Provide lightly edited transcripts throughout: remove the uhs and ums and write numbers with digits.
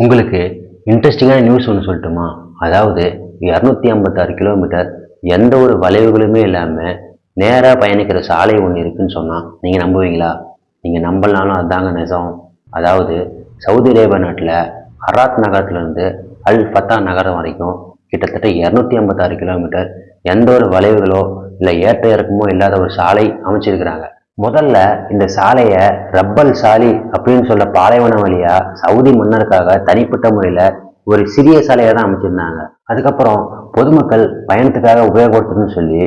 உங்களுக்கு இன்ட்ரெஸ்டிங்கான நியூஸ் ஒன்று சொல்லட்டுமா? அதாவது 256 கிலோமீட்டர் எந்த ஒரு வளைவுகளுமே இல்லாமல் நேராக பயணிக்கிற சாலை ஒன்று இருக்குன்னு சொன்னால் நீங்கள் நம்புவீங்களா? நீங்கள் நம்பலனாலும் அதுதாங்க நிஜம். அதாவது சவுதி அரேபியா நாட்டில் ஹராத் நகரத்துலேருந்து அல் ஃபத்தா நகரம் வரைக்கும் கிட்டத்தட்ட 256 கிலோமீட்டர் எந்த ஒரு வளைவுகளோ இல்லை ஏற்ற இறக்கமோ இல்லாத ஒரு சாலை அமைச்சிருக்கிறாங்க. முதல்ல இந்த சாலையை ரப்பல் சாலி அப்படின்னு சொல்ல பாலைவனம் வழியா சவுதி மன்னருக்காக தனிப்பட்ட முறையில் ஒரு சிறிய சாலையை தான் அமைச்சிருந்தாங்க. அதுக்கப்புறம் பொதுமக்கள் பயணத்துக்காக உபயோகப்படுத்தணும்னு சொல்லி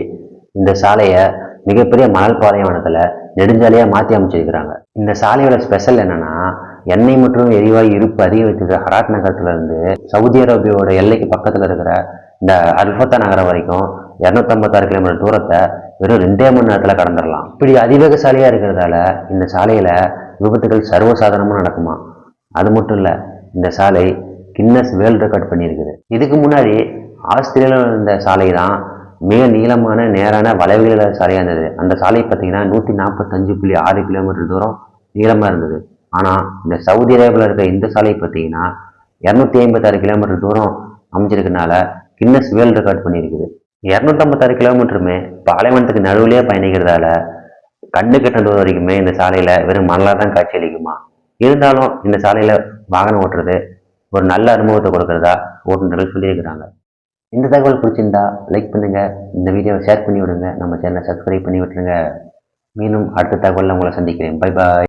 இந்த சாலையை மிகப்பெரிய மணல் பாலைவனத்தில் நெடுஞ்சாலையாக மாற்றி அமைச்சிருக்கிறாங்க. இந்த சாலையோட ஸ்பெஷல் என்னன்னா, எண்ணெய் மற்றும் எரிவாயு இருப்பு அதிகரித்திருக்கிற ஹராட் நகரத்துல இருந்து சவுதி அரேபியாவோட எல்லைக்கு பக்கத்தில் இருக்கிற இந்த அல்ஃபத்தா நகரம் வரைக்கும் 256 கிலோமீட்டர் தூரத்தை வெறும் 2 மணி நேரத்தில் கடந்துடலாம். இப்படி அதிவேக சாலையாக இருக்கிறதால இந்த சாலையில் விபத்துகள் சர்வசாதாரணமாக நடக்குமா? அது மட்டும் இல்லை, இந்த சாலை கின்னஸ் வேர்ல்டு ரெக்கார்ட் பண்ணியிருக்குது. இதுக்கு முன்னாடி ஆஸ்திரேலியாவில் இருந்த சாலை தான் மிக நீளமான நேரான வளைவுகள் சாலையாக இருந்தது. அந்த சாலை பார்த்தீங்கன்னா 145.6 கிலோமீட்டர் தூரம் நீளமாக இருந்தது. ஆனால் இந்த சவுதி அரேபியாவில் இருக்கிற இந்த சாலை பார்த்தீங்கன்னா 256 கிலோமீட்டர் தூரம் அமைஞ்சிருக்கனால கின்னஸ் வேர்ல்டு ரெக்கார்ட் பண்ணியிருக்குது. 256 கிலோமீட்டருமே பாலைவனத்துக்கு நடுவிலேயே பயணிக்கிறதால கண்ணு கெட்ட தூரம் வரைக்குமே இந்த சாலையில் வெறும் மணலாக தான் காட்சி அளிக்குமா. இருந்தாலும் இந்த சாலையில் வாகனம் ஓட்டுறது ஒரு நல்ல அனுபவத்தை கொடுக்கறதா ஓட்டுநர்கள் சொல்லியிருக்கிறாங்க. இந்த தகவல் பிடிச்சிருந்தா லைக் பண்ணுங்க, இந்த வீடியோவை ஷேர் பண்ணி விடுங்க, நம்ம சேனலை சப்ஸ்கிரைப் பண்ணி விட்டுருங்க. மீண்டும் அடுத்த தகவலில் உங்களை சந்திக்கிறேன். Bye bye.